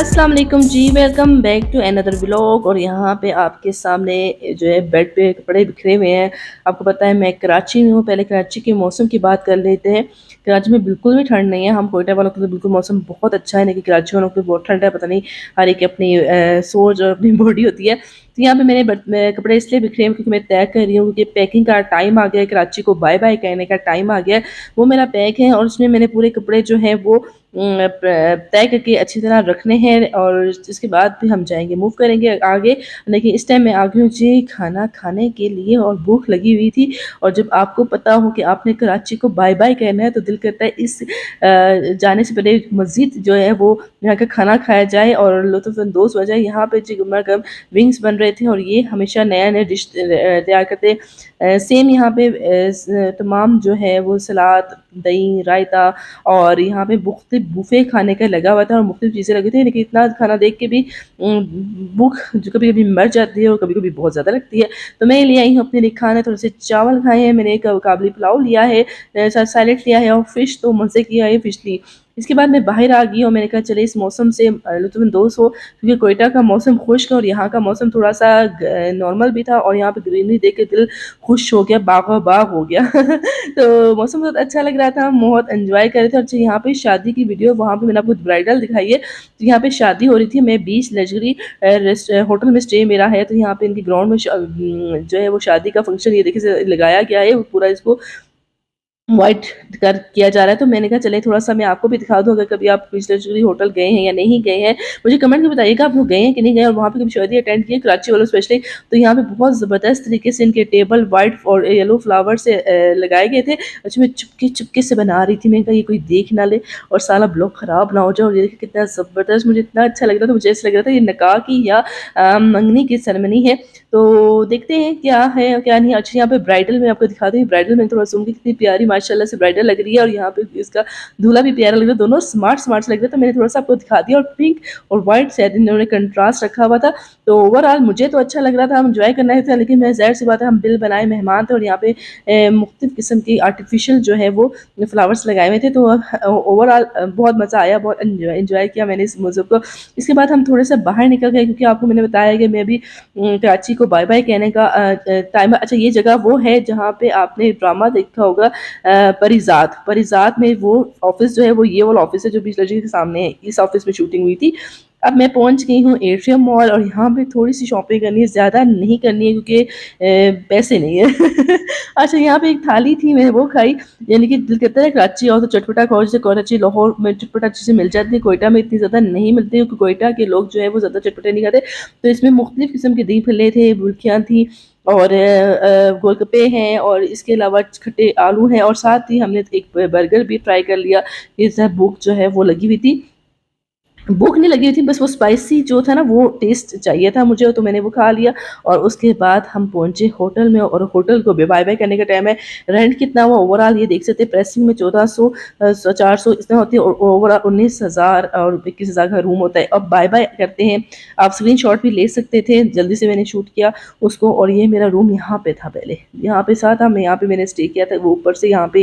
अस्सलाम वालेकुम जी, welcome back to another vlog. और यहाँ पे आपके सामने जो है बेड पे कपड़े बिखरे हुए हैं। आपको पता है मैं कराची में हूँ। पहले कराची के मौसम की बात कर लेते हैं। कराची में बिल्कुल भी ठंड नहीं है। हम कोयटा वालों के लिए बिल्कुल मौसम बहुत अच्छा है, लेकिन कराची वालों के लिए बहुत ठंड है। पता नहीं हर एक की अपनी सोच और अपनी बॉडी होती है। तो यहाँ पे मेरे कपड़े इसलिए बिखरे हैं क्योंकि मैं तय कर रही हूँ, क्योंकि पैकिंग का टाइम आ गया है। कराची को बाय बाय कहने का टाइम आ गया है। वो मेरा पैक है और उसमें मैंने पूरे कपड़े जो हैं वो तय करके अच्छी तरह रखने हैं, और इसके बाद भी हम जाएंगे, मूव करेंगे आगे। लेकिन इस टाइम मैं आ गई हूँ जी खाना खाने के लिए, और भूख लगी हुई थी। और जब आपको पता हो कि आपने कराची को बाय बाय कहना है तो दिल करता है इस जाने से पहले मस्जिद जो है वो यहाँ का खाना खाया जाए और लुत्फ़अंदोज़ हो जाए। यहाँ पे जी गरमा गम विंग्स बन रहे थे, और ये हमेशा नया नया डिश तैयार करते। सेम यहाँ पे तमाम जो है वो सलाद, दही, रायता, और यहाँ पे मुख्तलिफ बुफे खाने का लगा हुआ था और मुख्तलिफ चीज़ें लगी थी। लेकिन इतना खाना देख के भी भूख जो कभी कभी मर जाती है और कभी कभी बहुत ज़्यादा लगती है। तो मैं ले आई हूँ अपने लिए खाने। थोड़े से चावल खाए हैं मैंने, एक काबुली पुलाव लिया है, साथ सैलेड लिया है, और फिश तो मज़े किया है, फिश ली। इसके बाद मैं बाहर आ गई और मैंने कहा चले इस मौसम से लुत्फ़अंदोज़ हो, क्योंकि कोयटा का मौसम खुश्क है और यहाँ का मौसम थोड़ा सा नॉर्मल भी था, और यहाँ पे ग्रीनरी देख के दिल खुश हो गया, बाग़ बाग़ हो गया। तो मौसम बहुत अच्छा लग रहा था, हम बहुत एंजॉय कर रहे थे। अच्छा, यहाँ पे शादी की वीडियो, वहाँ पे मैंने आपको ब्राइडल दिखाई है। तो यहाँ पे शादी हो रही थी। मैं बीच लग्जरी होटल में स्टे मेरा है, तो यहाँ पे इनके ग्राउंड में जो है वो शादी का फंक्शन ये देखिए लगाया गया है। पूरा इसको वाइट कर किया जा रहा है। तो मैंने कहा चले थोड़ा सा मैं आपको भी दिखा दूँ, अगर कभी आप पिछले होटल गए हैं या नहीं गए हैं, मुझे कमेंट में बताइएगा आप लोग गए हैं कि नहीं गए, और वहाँ पे कभी शादी अटेंड की है कराची वालों स्पेशली। तो यहाँ पे बहुत ज़बरदस्त तरीके से इनके टेबल वाइट और येलो फ्लावर से लगाए गए थे। अच्छा, मैं चुपके चुपके से बना रही थी। मैंने कहा ये कोई देख ना ले और सारा ब्लॉग ख़राब ना हो जाए। और ये देखिए कितना ज़बरदस्त, मुझे इतना अच्छा लग रहा था, मुझे ऐसा लग रहा था ये निकाह की या मंगनी की सेरेमनी है। तो देखते हैं क्या है क्या नहीं। अच्छा, यहाँ पे ब्राइडल में आपको दिखाती हूँ। ब्राइडल में थोड़ा सुन के कितनी प्यारी माशाल्लाह से ब्राइडल लग रही है, और यहाँ पे इसका दूल्हा भी प्यारा लग रहा है। दोनों स्मार्ट स्मार्ट लग रहे थे। मैंने थोड़ा सा आपको दिखा दिया, और पिंक और व्हाइट शायद इन्होंने कंट्रास्ट रखा हुआ था। तो ओवरऑल मुझे तो अच्छा लग रहा था, हम इंजॉय करना था। लेकिन मैं ज़ाहिर सी बात है हम बिल बनाए मेहमान थे, और यहाँ पे मुख्तलिफ किस्म की आर्टिफिशियल जो है वो फ्लावर्स लगाए हुए थे। तो ओवरऑल बहुत मज़ा आया, बहुत इंजॉय किया मैंने इस मौसम को। इसके बाद हम थोड़े से बाहर निकल गए, क्योंकि आपको मैंने बताया कि मैं अभी कराची को बाय बाय कहने का टाइम। अच्छा, ये जगह वो है जहाँ पे आपने ड्रामा देखा होगा परिजात। परिजात में वो ऑफिस जो है वो ये वाला ऑफिस है जो बीच लजी के सामने है। इस ऑफिस में शूटिंग हुई थी। अब मैं पहुंच गई हूँ एट्रियम मॉल, और यहाँ पे थोड़ी सी शॉपिंग करनी है, ज़्यादा नहीं करनी है क्योंकि पैसे नहीं है। अच्छा, यहाँ पे एक थाली थी, मैंने वो खाई। यानी कि दिल करता है कराची आओ तो चटपटा खाओ। जैसे कराची लाहौर में चटपटा चीज़ें मिल जाती है, कोयटा में इतनी ज़्यादा नहीं मिलती, क्योंकि कोयटा के लोग जो है वो ज़्यादा चटपटे नहीं खाते। तो इसमें मुख्तलिफ किस्म के दही भल्ले थे, बुल्कियाँ थी, और गोलगप्पे हैं, और इसके अलावा खट्टे आलू हैं, और साथ ही हमने एक बर्गर भी ट्राई कर लिया। ये सब भूख जो है वो लगी हुई थी। भूख नहीं लगी हुई थी, बस वो स्पाइसी जो था ना वो टेस्ट चाहिए था मुझे, तो मैंने वो खा लिया। और उसके बाद हम पहुंचे होटल में, और होटल को भी बाय बाय करने का टाइम है। रेंट कितना हुआ ओवरऑल ये देख सकते हैं। प्रेसिंग में 1400 400 इतना होती है, और ओवरऑल 19,000 और 21,000 का रूम होता है। अब बाय बाय करते हैं। आप स्क्रीन शॉट भी ले सकते थे, जल्दी से मैंने शूट किया उसको। और ये मेरा रूम यहाँ पे था, पहले यहाँ पे साथ था, मैं यहाँ पे मैंने स्टे किया था। वो ऊपर से यहाँ पे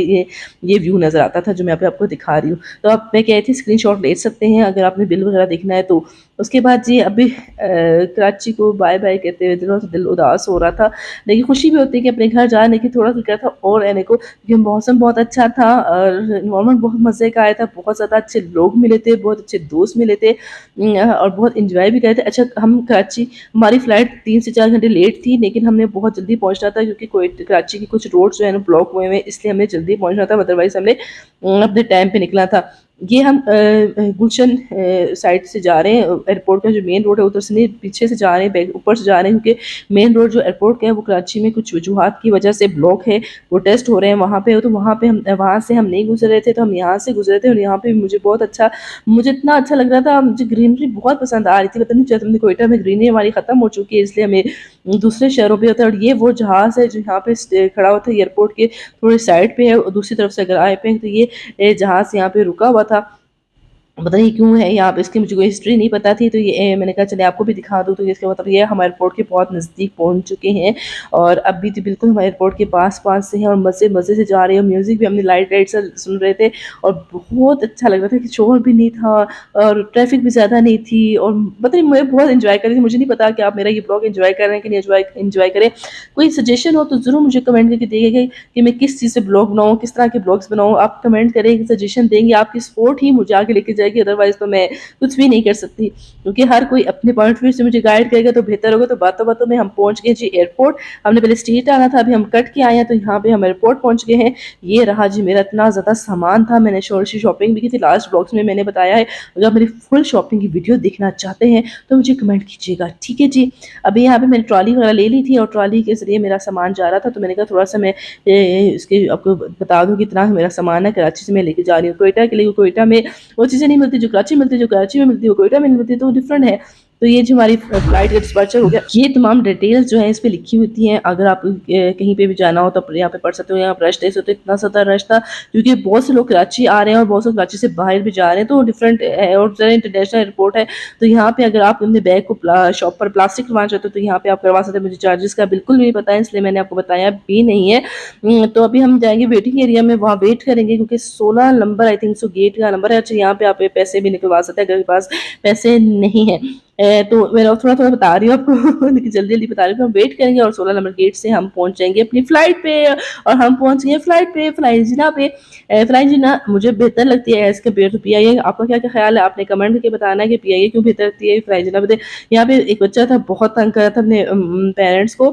ये व्यू नज़र आता था जो मैं यहाँ पे आपको दिखा रही हूँ। तो आप मैं कह रही थी स्क्रीनशॉट ले सकते हैं अगर आपने बिल वगैरह देखना है तो। उसके बाद जी अभी कराची को बाय बाय कहते हुए दिनों से दिल उदास हो रहा था, लेकिन खुशी भी होती है कि अपने घर जाने की थोड़ा सा क्या था और रहने को, क्योंकि मौसम बहुत अच्छा था और इन्वायरमेंट बहुत मज़े का आया था। बहुत ज़्यादा अच्छे लोग मिले थे, बहुत अच्छे दोस्त मिले थे, और बहुत इंजॉय भी करे थे। अच्छा, हम कराची, हमारी फ़्लाइट 3 से 4 घंटे लेट थी, लेकिन हमने बहुत जल्दी पहुंचना था क्योंकि कोई कराची की कुछ रोड जो है ना ब्लॉक हुए हैं, इसलिए हमें जल्दी पहुंचना था। अदरवाइज़ हमने अपने टाइम पे निकला था। ये हम गुलशन साइड से जा रहे हैं। एयरपोर्ट का जो मेन रोड है उधर से नहीं, पीछे से जा रहे हैं, ऊपर से जा रहे हैं, क्योंकि मेन रोड जो एयरपोर्ट का है वो कराची में कुछ वजूहात की वजह से ब्लॉक है, वो टेस्ट हो रहे हैं वहाँ पे। तो वहाँ पे हम, वहाँ से हम नहीं गुजर रहे थे, तो हम यहाँ से गुजरे थे। और यहाँ पे मुझे बहुत अच्छा, मुझे इतना अच्छा लग रहा था, मुझे ग्रीनरी बहुत पसंद आ रही थी। पता नहीं चलता, हमने कोयटा में ग्रीनरी हमारी ख़त्म हो चुकी है, इसलिए हमें दूसरे शहरों पे होता है। और ये वो जहाज़ है जो यहाँ पे खड़ा हुआ था एयरपोर्ट के थोड़ी साइड पे है, और दूसरी तरफ से अगर आए पे तो ये जहाज़ यहाँ पे रुका हुआ था। पता नहीं क्यों है यहाँ पे, इसकी मुझे कोई हिस्ट्री नहीं पता थी। तो ये मैंने कहा चलिए आपको भी दिखा दूँ। तो इसका मतलब ये हम एयरपोर्ट के बहुत नज़दीक पहुँच चुके हैं और अभी तो बिल्कुल हम एयरपोर्ट के पास से हैं और मज़े मज़े से जा रहे हैं। म्यूज़िक भी हमने लाइट लाइट से सुन रहे थे और बहुत अच्छा लग रहा था कि शोर भी नहीं था और ट्रैफिक भी ज़्यादा नहीं थी। और पता नहीं, मैं बहुत इंजॉय कर रही थी। मुझे नहीं पता कि आप मेरा ये ब्लॉग इंजॉय कर रहे हैं कि नहीं इंजॉय करें। कोई सजेशन हो तो ज़रूर मुझे कमेंट करके देखिएगा कि मैं किस चीज़ से ब्लॉग बनाऊँ, किस तरह के ब्लॉग्स बनाऊँ। आप कमेंट करें, सजेशन देंगे, आपकी सपोर्ट ही मुझे आगे लेके जाएगी, अदरवाइज़ तो मैं कुछ भी नहीं कर सकती। क्योंकि हर कोई अपने पॉइंट ऑफ व्यू से मुझे गाइड करेगा तो बेहतर होगा। तो बातों बातों में हम पहुंच गए जी एयरपोर्ट। हमने पहले स्ट्रीट आना था, अभी हम कट के आए हैं तो यहाँ पे हम एयरपोर्ट पहुंच गए हैं। ये रहा जी मेरा इतना ज़्यादा सामान था, मैंने शोर से शॉपिंग भी की थी। लास्ट ब्लॉग्स में मैंने बताया है, अगर आप मेरी फुल शॉपिंग की वीडियो देखना चाहते हैं तो मुझे कमेंट कीजिएगा, ठीक है जी। अभी यहाँ पे मैंने ट्रॉली वगैरह ले ली थी और ट्रॉली के जरिए मेरा सामान जा रहा था। तो मैंने कहा थोड़ा सा मैं इसके आपको बता दूँ कितना मेरा सामान है। कराची से मैं लेके जा रही हूँ कोयटा के लिए। कोयटा में वो चीज़ें नहीं मिलती जो कराची में मिलती, जो कराची में मिलती है वो कोयटा में नहीं मिलती, तो डिफरेंट है। तो ये जो हमारी फ्लाइट का डिस्पैचर हो गया, ये तमाम डिटेल्स जो है इस पे लिखी होती हैं। अगर आप कहीं पे भी जाना हो तो आप यहाँ पे पढ़ सकते हो। यहाँ रश देख सकते हो, इतना ज़्यादा रश था क्योंकि बहुत से लोग कराची आ रहे हैं और बहुत से कराची से बाहर भी जा रहे हैं। तो डिफरेंट और इंटरनेशनल एयरपोर्ट है। तो यहाँ पे अगर आप अपने बैग को शॉप पर प्लास्टिक करवाना चाहते हो तो यहाँ पे आप करवा सकते हो। मुझे चार्जेस का बिल्कुल नहीं पता है, इसलिए मैंने आपको बताया भी नहीं है। तो अभी हम जाएंगे वेटिंग एरिया में, वहाँ वेट करेंगे क्योंकि 16 number I think so gate का नंबर है। अच्छा, यहाँ पे आप पैसे भी निकलवा सकते हैं अगर आपके पास पैसे नहीं है। तो मैं थोड़ा थोड़ा बता रही हूँ आपको लेकिन जल्दी जल्दी बता रही हूँ। हम वेट करेंगे और 16 नंबर गेट से हम पहुंच जाएंगे अपनी फ्लाइट पे। और हम पहुंच गए फ्लाइट पे, फ्लाइट जिना पे। फ्लाइट जिना मुझे बेहतर लगती है एज कम्पेयर टू पीआईए। आपका क्या क्या ख्याल है, आपने कमेंट करके बताना है कि पीआईए क्यों बेहतर लगती है फ्लाइट जिना पे। यहाँ पे एक बच्चा था, बहुत तंग कर रहा था अपने पेरेंट्स को।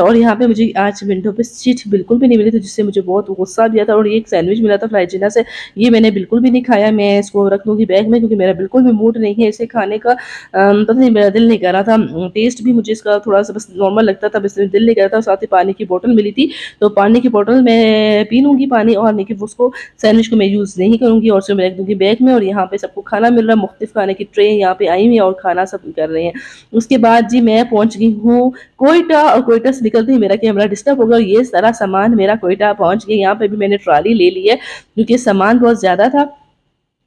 और यहाँ पे मुझे आज विंडो पे सीट बिल्कुल भी नहीं मिली थी, जिससे मुझे बहुत गुस्सा दिया था। और ये एक सैंडविच मिला था फ्लाइट जिना से, ये मैंने बिल्कुल भी नहीं खाया। मैं इसको रख दूंगी बैग में क्योंकि मेरा बिल्कुल भी मूड नहीं है इसे खाने का। पता नहीं, मेरा दिल नहीं कर रहा था। टेस्ट भी मुझे इसका थोड़ा सा बस नॉर्मल लगता था, बस दिल नहीं कर रहा था। साथ ही पानी की बोतल मिली थी, तो पानी की बोतल मैं पी लूँगी पानी, और नहीं कि उसको सैंडविच को मैं यूज़ नहीं करूँगी और उसे मैं रख दूँगी बैग में। और यहाँ पे सबको खाना मिल रहा है, मुख्तलिफ खाने की ट्रे यहाँ पे आई हुई है और खाना सब कर रहे हैं। उसके बाद जी मैं पहुँच गई हूँ कोयटा, और कोयटा से निकलते ही मेरा कैमरा डिस्टर्ब हो गया। ये सारा सामान मेरा कोयटा पहुँच गया। यहाँ पे भी मैंने ट्रॉली ले ली है क्योंकि सामान बहुत ज़्यादा था,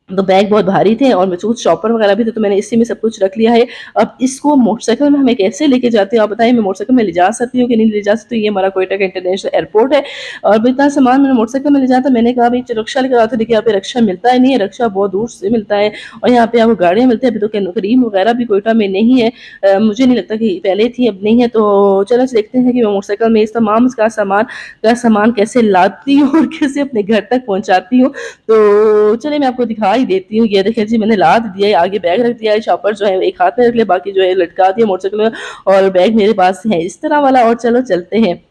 तो बैग बहुत भारी थे और मुझे कुछ शॉपर वगैरह भी थे, तो मैंने इसी में सब कुछ रख लिया है। अब इसको मोटरसाइकिल में हमें कैसे लेके जाते हो आप बताइए। मैं मोटरसाइकिल में ले जा सकती हूँ कि नहीं ले जा सकती। ये हमारा कोयटा का इंटरनेशनल एयरपोर्ट है और इतना सामान मैंने मोटरसाइकिल में ले जाता। मैंने कहा भाई रिक्शा लेकर आते, देखिए यहाँ पे रिक्शा मिलता ही नहीं है, रिक्शा बहुत दूर से मिलता है और यहाँ पे आपको गाड़ियाँ मिलती है। अभी तो करीम वगैरह भी कोयटा में नहीं है। मुझे नहीं लगता कि पहले थी, अब नहीं है। तो चलो देखते हैं कि मैं मोटरसाइकिल में इस तमाम का सामान कैसे लाती हूँ और कैसे अपने घर तक पहुँचाती हूँ। तो चलिए मैं आपको दिखा ही देती हूँ। ये देखिए जी, मैंने लाद दिया है, आगे बैग रख दिया है, शॉपर जो है एक हाथ में रख लिया, बाकी जो है लटका दिया मोटरसाइकिल में, और बैग मेरे पास है इस तरह वाला। और चलो चलते हैं।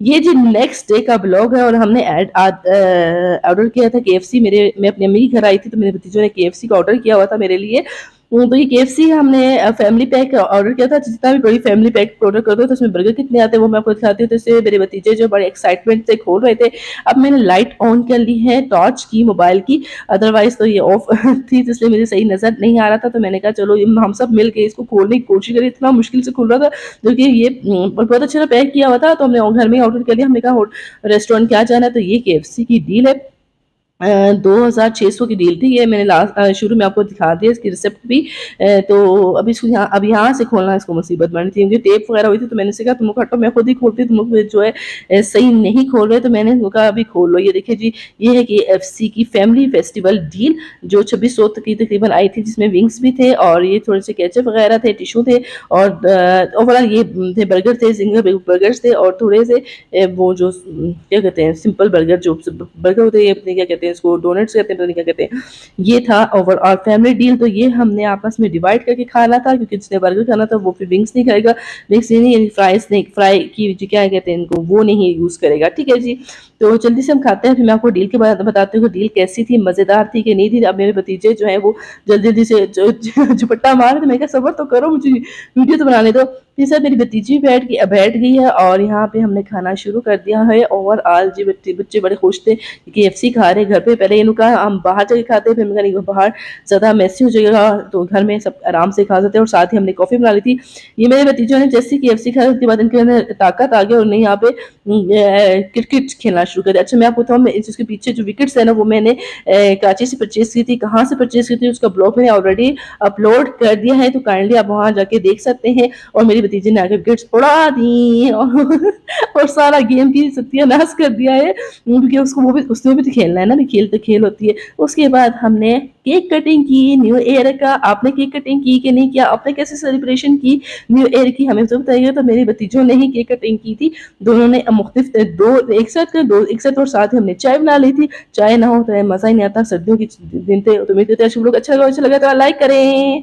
ये जी नेक्स्ट डे का ब्लॉग है और हमने ऑर्डर किया था केएफसी। मैं अपनी अम्मी के घर आई थी तो मेरे भतीजों ने केएफसी का ऑर्डर किया हुआ था मेरे लिए। तो ये केएफसी हमने फैमिली पैक ऑर्डर किया था। जितना भी बड़ी फैमिली पैक ऑर्डर करते हो तो उसमें बर्गर कितने आते हैं वो मैं आपको दिखाती हूँ। तो इससे मेरे भतीजे जो बड़े एक्साइटमेंट से खोल रहे थे। अब मैंने लाइट ऑन कर ली है टॉर्च की, मोबाइल की, अदरवाइज तो ये ऑफ थी, तो इसलिए मुझे सही नजर नहीं आ रहा था। तो मैंने कहा चलो हम सब मिल के इसको खोलने की कोशिश करें। इतना मुश्किल से खुल रहा था क्योंकि ये बहुत अच्छा पैक किया हुआ था। तो हमने घर में ऑर्डर कर लिया। हमने कहा रेस्टोरेंट क्या जाना है, तो ये केएफसी की डील है। 2600 की डील थी ये। मैंने लास्ट शुरू में आपको दिखा दिया इसकी रिसिप्ट भी। तो अभी इसको अब यहाँ से खोलना इसको मुसीबत बनी थी क्योंकि टेप वगैरह हुई थी। तो मैंने से कहा तुम हटो, मैं खुद ही खोलती, तुम लोग जो है सही नहीं खोल रहे। तो मैंने कहा अभी खोल लो। ये देखिए जी, ये है कि एफसी की फैमिली फेस्टिवल डील जो 2600 की तकरीबन आई थी, जिसमें विंग्स भी थे और ये थोड़े से केचप वगैरह थे, टिशू थे और ओवरऑल ये थे बर्गर थे, सिंगल बर्गर्स थे और थोड़े से वो जो क्या कहते हैं सिंपल बर्गर, जो बर्गर होते हैं अपने क्या कहते हैं इसको, डोनट्स कहते हैं, पता नहीं क्या कहते हैं। ये था ओवरऑल फैमिली डील। तो ये हमने आपस में डिवाइड करके खाना था क्योंकि जिसने बर्गर खाना था वो फिर विंग्स नहीं खाएगा, विंग्स नहीं यानी फ्राइज नहीं, फ्राई की जो क्या कहते हैं इनको, वो नहीं यूज़ करेगा, ठीक है जी। तो जल्दी से हम खाते हैं, फिर मैं आपको डील के बाद बताती हूँ डील कैसी थी, मज़ेदार थी कि नहीं थी। अब मेरे भतीजे जो है वो जल्दी जल्दी से झपट्टा मार रहे थे। मैं कहा सब्र तो करो, मुझे वीडियो तो बनाने दो। मेरे साथ मेरी भतीजी बैठ गई है और यहाँ पे हमने खाना शुरू कर दिया है। और आज जी बच्चे बच्चे बड़े खुश थे कि KFC खा रहे घर पे। पहले इन्होंने कहा हम बाहर जाके खाते हैं, फिर मैंने कहा नहीं बाहर ज़्यादा मैसी हो जाएगा, तो घर में सब आराम से खा सकते हैं। और साथ ही हमने कॉफ़ी बना ली थी। ये मेरे भतीजों ने जैसे KFC खाया उसके बाद इनके अंदर ताकत आ गई और उन्हें यहाँ पे क्रिकेट खेलना शुरू कर दिया। अच्छा मैं आपको बताऊँ, मैं इसके पीछे जो विकेट्स है ना वो मैंने कराची से परचेज़ की थी। कहाँ से परचेज़ की थी उसका ब्लॉग मैंने ऑलरेडी अपलोड कर दिया है, तो काइंडली आप वहाँ जाके देख सकते हैं। और मेरी भतीजी ने आके विकेट्स उड़ा दी और सारा गेम की सत्यानाश कर दिया है, क्योंकि उसको वो भी उसमें भी तो खेलना है ना, भी खेल तो खेल होती है। उसके बाद हमने केक कटिंग की न्यू ईयर का। आपने केक कटिंग की कि नहीं किया, आपने कैसे सेलिब्रेशन की न्यू ईयर की, हमें तो बताइए। तो मेरी भतीजों ने ही केक कटिंग की थी, दोनों ने मुख्तलिफ दो एक साथ और साथ ही हमने चाय बना ली थी। चाय ना हो तो मज़ा ही नहीं आता। सर्दियों के दिन थे। तो उम्मीद करते हैं आप लोग अच्छा लगा तो लाइक करें।